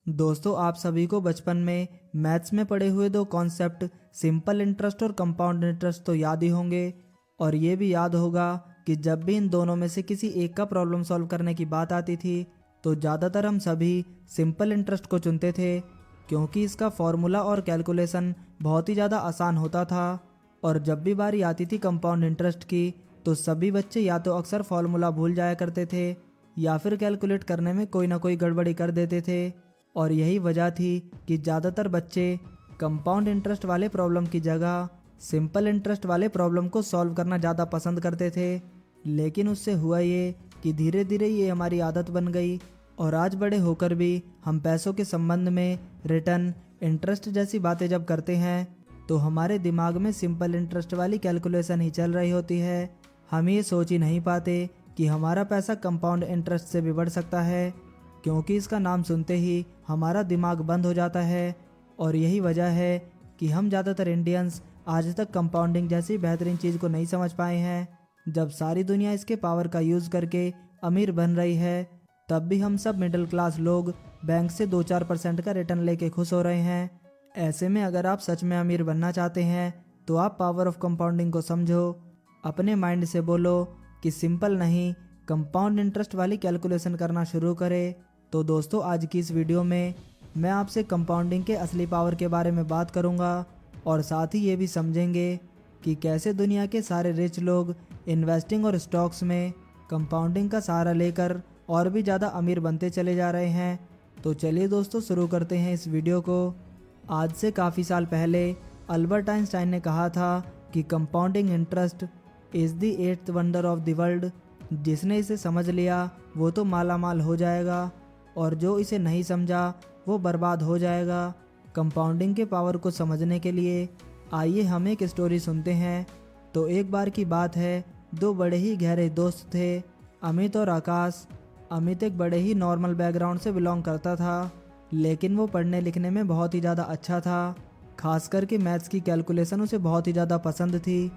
दोस्तों, आप सभी को बचपन में मैथ्स में पढ़े हुए दो कॉन्सेप्ट सिंपल इंटरेस्ट और कंपाउंड इंटरेस्ट तो याद ही होंगे। और ये भी याद होगा कि जब भी इन दोनों में से किसी एक का प्रॉब्लम सॉल्व करने की बात आती थी तो ज़्यादातर हम सभी सिंपल इंटरेस्ट को चुनते थे, क्योंकि इसका फॉर्मूला और कैलकुलेशन बहुत ही ज़्यादा आसान होता था। और जब भी बारी आती थी कंपाउंड इंटरेस्ट की तो सभी बच्चे या तो अक्सर फॉर्मूला भूल जाया करते थे या फिर कैलकुलेट करने में कोई ना कोई गड़बड़ी कर देते थे। और यही वजह थी कि ज़्यादातर बच्चे कंपाउंड इंटरेस्ट वाले प्रॉब्लम की जगह सिंपल इंटरेस्ट वाले प्रॉब्लम को सॉल्व करना ज़्यादा पसंद करते थे। लेकिन उससे हुआ ये कि धीरे धीरे ये हमारी आदत बन गई और आज बड़े होकर भी हम पैसों के संबंध में रिटर्न, इंटरेस्ट जैसी बातें जब करते हैं तो हमारे दिमाग में सिंपल इंटरेस्ट वाली कैलकुलेशन ही चल रही होती है। हम ये सोच ही नहीं पाते कि हमारा पैसा कंपाउंड इंटरेस्ट से भी बढ़ सकता है, क्योंकि इसका नाम सुनते ही हमारा दिमाग बंद हो जाता है। और यही वजह है कि हम ज़्यादातर इंडियंस आज तक कंपाउंडिंग जैसी बेहतरीन चीज़ को नहीं समझ पाए हैं। जब सारी दुनिया इसके पावर का यूज़ करके अमीर बन रही है, तब भी हम सब मिडिल क्लास लोग बैंक से 2-4% का रिटर्न लेके खुश हो रहे हैं। ऐसे में अगर आप सच में अमीर बनना चाहते हैं तो आप पावर ऑफ कंपाउंडिंग को समझो। अपने माइंड से बोलो कि सिंपल नहीं, कंपाउंड इंटरेस्ट वाली कैलकुलेशन करना शुरू करें। तो दोस्तों, आज की इस वीडियो में मैं आपसे कंपाउंडिंग के असली पावर के बारे में बात करूंगा और साथ ही ये भी समझेंगे कि कैसे दुनिया के सारे रिच लोग इन्वेस्टिंग और स्टॉक्स में कंपाउंडिंग का सहारा लेकर और भी ज़्यादा अमीर बनते चले जा रहे हैं। तो चलिए दोस्तों, शुरू करते हैं इस वीडियो को। आज से काफ़ी साल पहले अल्बर्ट आइंस्टाइन ने कहा था कि compounding interest is the 8th wonder of the world. जिसने इसे समझ लिया वो तो माला माल हो जाएगा और जो इसे नहीं समझा वो बर्बाद हो जाएगा। कंपाउंडिंग के पावर को समझने के लिए आइए हम एक स्टोरी सुनते हैं। तो एक बार की बात है, दो बड़े ही गहरे दोस्त थे, अमित और आकाश। अमित एक बड़े ही नॉर्मल बैकग्राउंड से बिलोंग करता था, लेकिन वो पढ़ने लिखने में बहुत ही ज़्यादा अच्छा था। खास करके मैथ्स की कैलकुलेशन उसे बहुत ही ज़्यादा पसंद थी।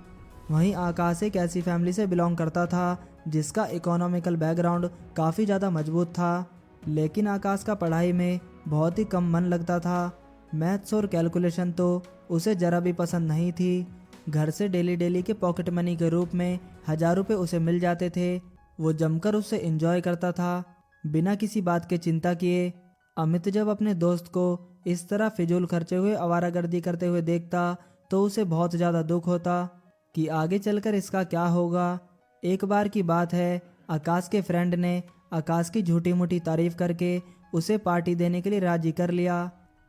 वहीं आकाश एक ऐसी फैमिली से बिलोंग करता था जिसका इकोनॉमिकल बैकग्राउंड काफ़ी ज़्यादा मजबूत था, लेकिन आकाश का पढ़ाई में बहुत ही कम मन लगता था। मैथ्स और कैलकुलेशन तो उसे ज़रा भी पसंद नहीं थी। घर से डेली डेली के पॉकेट मनी के रूप में 1000 रुपये उसे मिल जाते थे। वो जमकर उससे एंजॉय करता था बिना किसी बात के चिंता किए। अमित जब अपने दोस्त को इस तरह फिजूल खर्चे हुए आवारागर्दी करते हुए देखता तो उसे बहुत ज़्यादा दुख होता कि आगे चलकर इसका क्या होगा। एक बार की बात है, आकाश के फ्रेंड ने आकाश की झूठी मूठी तारीफ करके उसे पार्टी देने के लिए राजी कर लिया।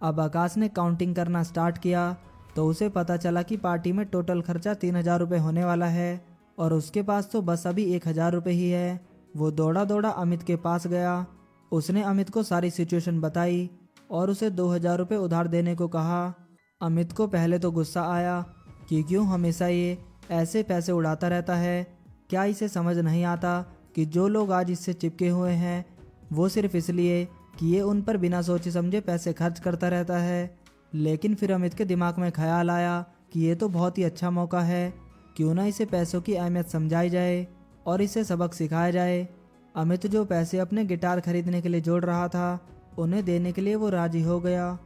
अब आकाश ने काउंटिंग करना स्टार्ट किया तो उसे पता चला कि पार्टी में टोटल खर्चा 3000 रुपये होने वाला है और उसके पास तो बस अभी 1000 रुपये ही है। वो दौड़ा दौड़ा अमित के पास गया। उसने अमित को सारी सिचुएशन बताई और उसे 2000 रुपये उधार देने को कहा। अमित को पहले तो गुस्सा आया कि क्यों हमेशा ये ऐसे पैसे उड़ाता रहता है। क्या इसे समझ नहीं आता कि जो लोग आज इससे चिपके हुए हैं वो सिर्फ इसलिए कि ये उन पर बिना सोचे समझे पैसे खर्च करता रहता है। लेकिन फिर अमित के दिमाग में ख्याल आया कि ये तो बहुत ही अच्छा मौका है, क्यों ना इसे पैसों की अहमियत समझाई जाए और इसे सबक सिखाया जाए। अमित जो पैसे अपने गिटार खरीदने के लिए जोड़ रहा था उन्हें देने के लिए वो राजी हो गया।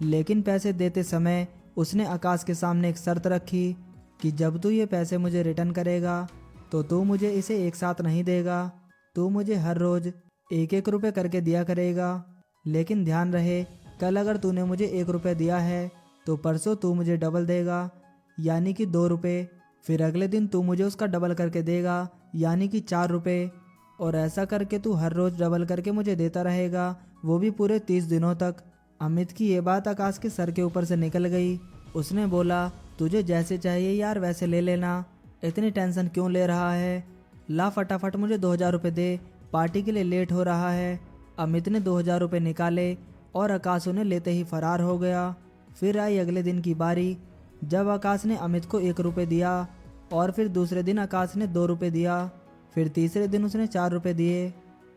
लेकिन पैसे देते समय उसने आकाश के सामने एक शर्त रखी कि जब तू ये पैसे मुझे रिटर्न करेगा तो तू मुझे इसे एक साथ नहीं देगा, तू मुझे हर रोज़ 1-1 रुपये करके दिया करेगा। लेकिन ध्यान रहे, कल अगर तूने मुझे 1 रुपये दिया है तो परसों तू मुझे डबल देगा, यानी कि 2 रुपये। फिर अगले दिन तू मुझे उसका डबल करके देगा, यानी कि 4 रुपये। और ऐसा करके तू हर रोज़ डबल करके मुझे देता रहेगा, वो भी पूरे 30 दिनों तक। अमित की ये बात आकाश के सर के ऊपर से निकल गई। उसने बोला, तुझे जैसे चाहिए यार वैसे ले लेना, इतनी टेंशन क्यों ले रहा है। ला फटाफट मुझे 2000 रुपये दे, पार्टी के लिए लेट हो रहा है। अमित ने 2000 रुपये निकाले और आकाश उन्हें लेते ही फरार हो गया। फिर आई अगले दिन की बारी, जब आकाश ने अमित को 1 रुपये दिया और फिर दूसरे दिन आकाश ने 2 रुपये दिया, फिर तीसरे दिन उसने 4 रुपये दिए।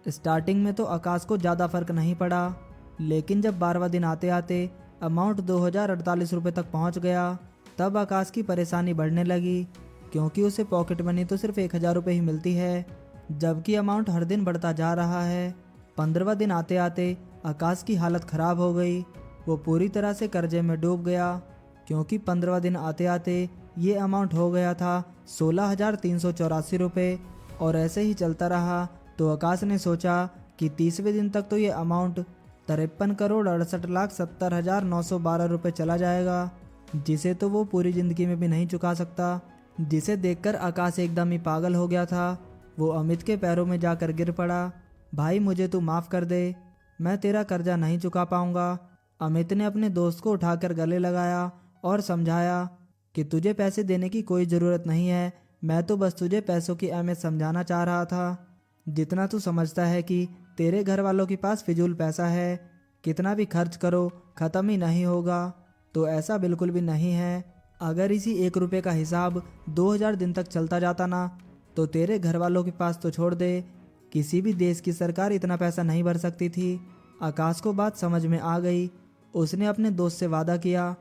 स्टार्टिंग में तो आकाश को ज़्यादा फर्क नहीं पड़ा, लेकिन जब 12वां दिन आते आते अमाउंट 2048 रुपये तक पहुंच गया, तब आकाश की परेशानी बढ़ने लगी, क्योंकि उसे पॉकेट मनी तो सिर्फ 1000 रुपये ही मिलती है, जबकि अमाउंट हर दिन बढ़ता जा रहा है। 15वां दिन आते आते आकाश की हालत खराब हो गई। वो पूरी तरह से कर्जे में डूब गया, क्योंकि 15 दिन आते आते ये अमाउंट हो गया था 16,384 रुपये। और ऐसे ही चलता रहा तो आकाश ने सोचा कि 30वें दिन तक तो ये अमाउंट 53,68,70,912 रुपये चला जाएगा, जिसे तो वो पूरी ज़िंदगी में भी नहीं चुका सकता। जिसे देखकर आकाश एकदम ही पागल हो गया था। वो अमित के पैरों में जाकर गिर पड़ा। भाई मुझे तू माफ़ कर दे, मैं तेरा कर्जा नहीं चुका पाऊंगा। अमित ने अपने दोस्त को उठाकर गले लगाया और समझाया कि तुझे पैसे देने की कोई ज़रूरत नहीं है, मैं तो बस तुझे पैसों की अहमियत समझाना चाह रहा था। जितना तू समझता है कि तेरे घर वालों के पास फिजूल पैसा है, कितना भी खर्च करो ख़त्म ही नहीं होगा, तो ऐसा बिल्कुल भी नहीं है। अगर इसी 1 रुपये का हिसाब 2000 दिन तक चलता जाता ना, तो तेरे घर वालों के पास तो छोड़ दे, किसी भी देश की सरकार इतना पैसा नहीं भर सकती थी। आकाश को बात समझ में आ गई। उसने अपने दोस्त से वादा किया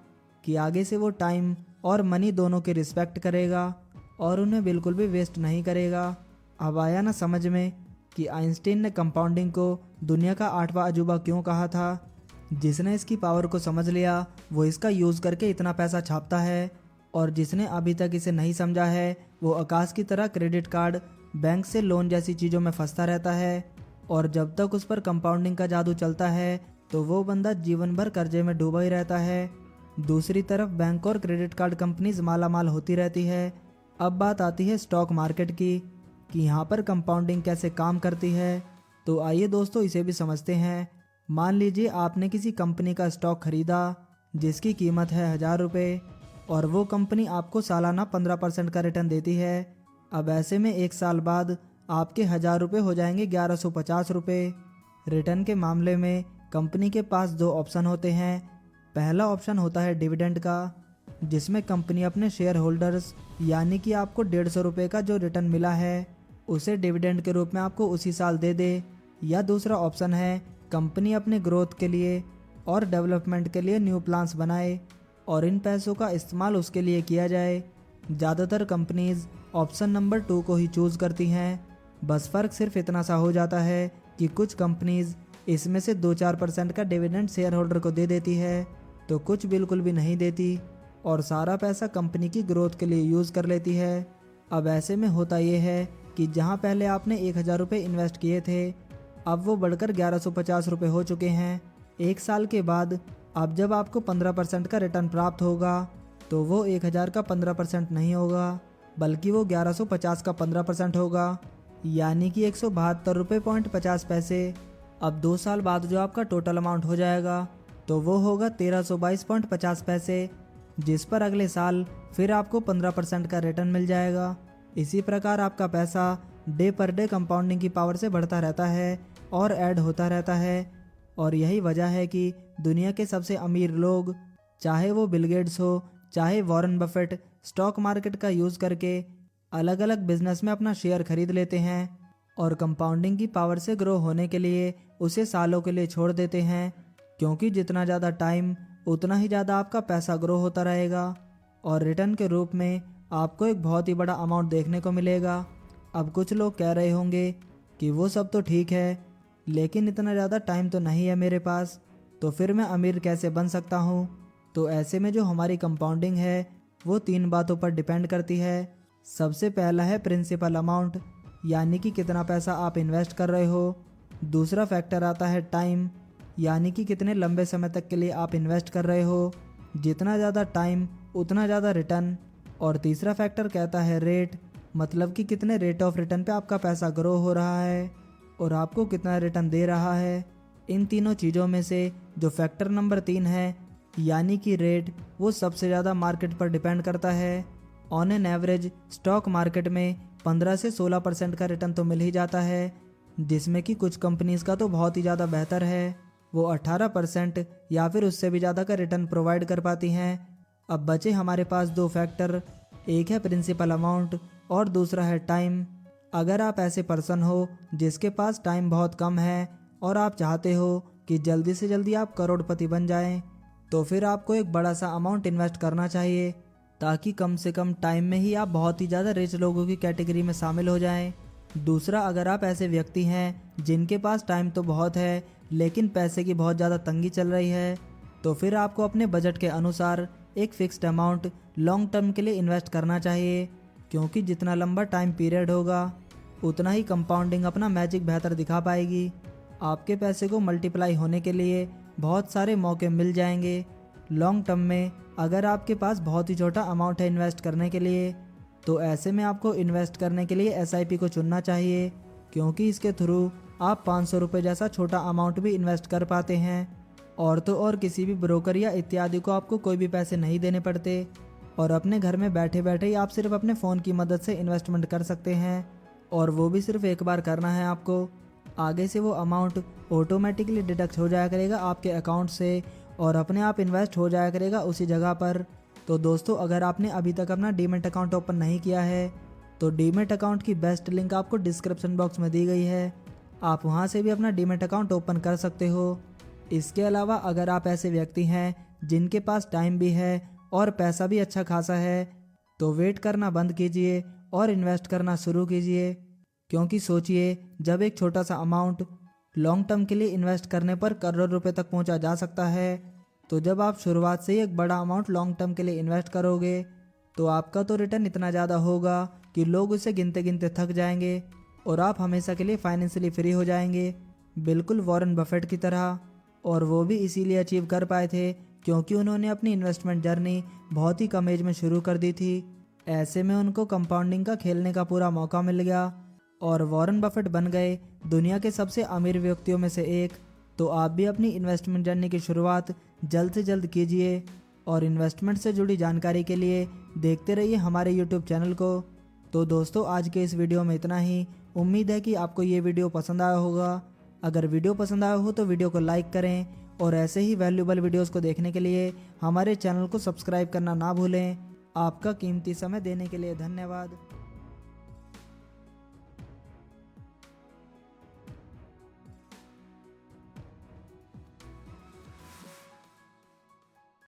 कि आगे से वो टाइम और मनी दोनों की रिस्पेक्ट करेगा और उन्हें बिल्कुल भी वेस्ट नहीं करेगा। अब आया ना समझ में कि आइंस्टीन ने कंपाउंडिंग को दुनिया का 8वां अजूबा क्यों कहा था। जिसने इसकी पावर को समझ लिया वो इसका यूज़ करके इतना पैसा छापता है, और जिसने अभी तक इसे नहीं समझा है वो आकाश की तरह क्रेडिट कार्ड, बैंक से लोन जैसी चीज़ों में फंसता रहता है। और जब तक उस पर कंपाउंडिंग का जादू चलता है तो वो बंदा जीवन भर कर्जे में डूबा ही रहता है। दूसरी तरफ बैंक और क्रेडिट कार्ड कंपनीज मालामाल होती रहती है। अब बात आती है स्टॉक मार्केट की, कि यहाँ पर कंपाउंडिंग कैसे काम करती है। तो आइए दोस्तों इसे भी समझते हैं। मान लीजिए आपने किसी कंपनी का स्टॉक खरीदा जिसकी कीमत है 1000 रुपये, और वो कंपनी आपको सालाना 15% का रिटर्न देती है। अब ऐसे में 1 साल बाद आपके 1000 रुपये हो जाएंगे 1150 रुपये। रिटर्न के मामले में कंपनी के पास 2 ऑप्शन होते हैं। पहला ऑप्शन होता है डिविडेंड का, जिसमें कंपनी अपने शेयर होल्डर्स यानी कि आपको 150 रुपये का जो रिटर्न मिला है उसे डिविडेंड के रूप में आपको उसी साल दे दे। या दूसरा ऑप्शन है कंपनी अपने ग्रोथ के लिए और डेवलपमेंट के लिए न्यू प्लान्स बनाए और इन पैसों का इस्तेमाल उसके लिए किया जाए। ज़्यादातर कंपनीज ऑप्शन नंबर 2 को ही चूज़ करती हैं। बस फ़र्क सिर्फ इतना सा हो जाता है कि कुछ कंपनीज इसमें से 2-4% का डिविडेंड शेयर होल्डर को दे देती है, तो कुछ बिल्कुल भी नहीं देती और सारा पैसा कंपनी की ग्रोथ के लिए यूज़ कर लेती है। अब ऐसे में होता ये है कि जहाँ पहले आपने 1000 रुपये इन्वेस्ट किए थे, अब वो बढ़कर 1150 रुपये हो चुके हैं। 1 साल के बाद अब जब आपको 15% का रिटर्न प्राप्त होगा तो वो 1000 का 15% नहीं होगा, बल्कि वो 1150 का 15% होगा, यानी कि 172 रुपये पॉइंट 50 पैसे। अब 2 साल बाद जो आपका टोटल अमाउंट हो जाएगा तो वो होगा 1322.50 पैसे, जिस पर अगले साल फिर आपको 15% का रिटर्न मिल जाएगा। इसी प्रकार आपका पैसा डे पर डे कंपाउंडिंग की पावर से बढ़ता रहता है और ऐड होता रहता है। और यही वजह है कि दुनिया के सबसे अमीर लोग, चाहे वो बिल गेट्स हो चाहे वॉरेन बफेट, स्टॉक मार्केट का यूज़ करके अलग अलग बिजनेस में अपना शेयर खरीद लेते हैं और कंपाउंडिंग की पावर से ग्रो होने के लिए उसे सालों के लिए छोड़ देते हैं, क्योंकि जितना ज़्यादा टाइम उतना ही ज़्यादा आपका पैसा ग्रो होता रहेगा और रिटर्न के रूप में आपको एक बहुत ही बड़ा अमाउंट देखने को मिलेगा। अब कुछ लोग कह रहे होंगे कि वो सब तो ठीक है, लेकिन इतना ज़्यादा टाइम तो नहीं है मेरे पास, तो फिर मैं अमीर कैसे बन सकता हूँ। तो ऐसे में जो हमारी कंपाउंडिंग है वो 3 बातों पर डिपेंड करती है। सबसे पहला है प्रिंसिपल अमाउंट, यानी कि कितना पैसा आप इन्वेस्ट कर रहे हो। दूसरा फैक्टर आता है टाइम, यानी कि कितने लंबे समय तक के लिए आप इन्वेस्ट कर रहे हो, जितना ज़्यादा टाइम उतना ज़्यादा रिटर्न। और तीसरा फैक्टर कहता है रेट, मतलब कि कितने रेट ऑफ रिटर्न पे आपका पैसा ग्रो हो रहा है और आपको कितना रिटर्न दे रहा है। इन तीनों चीज़ों में से जो फैक्टर नंबर 3 है, यानी कि रेट, वो सबसे ज़्यादा मार्केट पर डिपेंड करता है। On an average stock market में 15 से 16% का रिटर्न तो मिल ही जाता है, जिसमें कि कुछ कंपनीज़ का तो बहुत ही ज़्यादा बेहतर है, वो 18% या फिर उससे भी ज़्यादा का रिटर्न प्रोवाइड कर पाती हैं। अब बचे हमारे पास 2 फैक्टर, एक है प्रिंसिपल अमाउंट और दूसरा है टाइम। अगर आप ऐसे पर्सन हो जिसके पास टाइम बहुत कम है और आप चाहते हो कि जल्दी से जल्दी आप करोड़पति बन जाएं, तो फिर आपको एक बड़ा सा अमाउंट इन्वेस्ट करना चाहिए, ताकि कम से कम टाइम में ही आप बहुत ही ज़्यादा रिच लोगों की कैटेगरी में शामिल हो जाएं। दूसरा, अगर आप ऐसे व्यक्ति हैं जिनके पास टाइम तो बहुत है लेकिन पैसे की बहुत ज़्यादा तंगी चल रही है, तो फिर आपको अपने बजट के अनुसार एक फिक्स्ड अमाउंट लॉन्ग टर्म के लिए इन्वेस्ट करना चाहिए, क्योंकि जितना लंबा टाइम पीरियड होगा उतना ही कंपाउंडिंग अपना मैजिक बेहतर दिखा पाएगी। आपके पैसे को मल्टीप्लाई होने के लिए बहुत सारे मौके मिल जाएंगे। लॉन्ग टर्म में अगर आपके पास बहुत ही छोटा अमाउंट है इन्वेस्ट करने के लिए, तो ऐसे में आपको इन्वेस्ट करने के लिए SIP को चुनना चाहिए, क्योंकि इसके थ्रू आप 500 रुपये जैसा छोटा अमाउंट भी इन्वेस्ट कर पाते हैं। और तो और किसी भी ब्रोकर या इत्यादि को आपको कोई भी पैसे नहीं देने पड़ते, और अपने घर में बैठे बैठे ही आप सिर्फ अपने फ़ोन की मदद से इन्वेस्टमेंट कर सकते हैं, और वो भी सिर्फ एक बार करना है आपको। आगे से वो अमाउंट ऑटोमेटिकली डिडक्ट हो जाया करेगा आपके अकाउंट से, और अपने आप इन्वेस्ट हो जाया करेगा उसी जगह पर। तो दोस्तों, अगर आपने अभी तक अपना डीमैट अकाउंट ओपन नहीं किया है, तो डीमैट अकाउंट की बेस्ट लिंक आपको डिस्क्रिप्शन बॉक्स में दी गई है, आप वहां से भी अपना डीमैट अकाउंट ओपन कर सकते हो। इसके अलावा अगर आप ऐसे व्यक्ति हैं जिनके पास टाइम भी है और पैसा भी अच्छा खासा है, तो वेट करना बंद कीजिए और इन्वेस्ट करना शुरू कीजिए। क्योंकि सोचिए, जब एक छोटा सा अमाउंट लॉन्ग टर्म के लिए इन्वेस्ट करने पर करोड़ रुपए तक पहुंचा जा सकता है, तो जब आप शुरुआत से ही एक बड़ा अमाउंट लॉन्ग टर्म के लिए इन्वेस्ट करोगे, तो आपका तो रिटर्न इतना ज़्यादा होगा कि लोग उसे गिनते गिनते थक जाएंगे और आप हमेशा के लिए फाइनेंशियली फ्री हो जाएंगे, बिल्कुल वॉरेन बफेट की तरह। और वो भी इसीलिए अचीव कर पाए थे क्योंकि उन्होंने अपनी इन्वेस्टमेंट जर्नी बहुत ही कम एज में शुरू कर दी थी। ऐसे में उनको कंपाउंडिंग का खेलने का पूरा मौका मिल गया और वॉरेन बफेट बन गए दुनिया के सबसे अमीर व्यक्तियों में से एक। तो आप भी अपनी इन्वेस्टमेंट जर्नी की शुरुआत जल्द से जल्द कीजिए, और इन्वेस्टमेंट से जुड़ी जानकारी के लिए देखते रहिए हमारे यूट्यूब चैनल को। तो दोस्तों, आज के इस वीडियो में इतना ही। उम्मीद है कि आपको ये वीडियो पसंद आया होगा। अगर वीडियो पसंद आया हो तो वीडियो को लाइक करें, और ऐसे ही वैल्यूएबल वीडियोस को देखने के लिए हमारे चैनल को सब्सक्राइब करना ना भूलें। आपका कीमती समय देने के लिए धन्यवाद।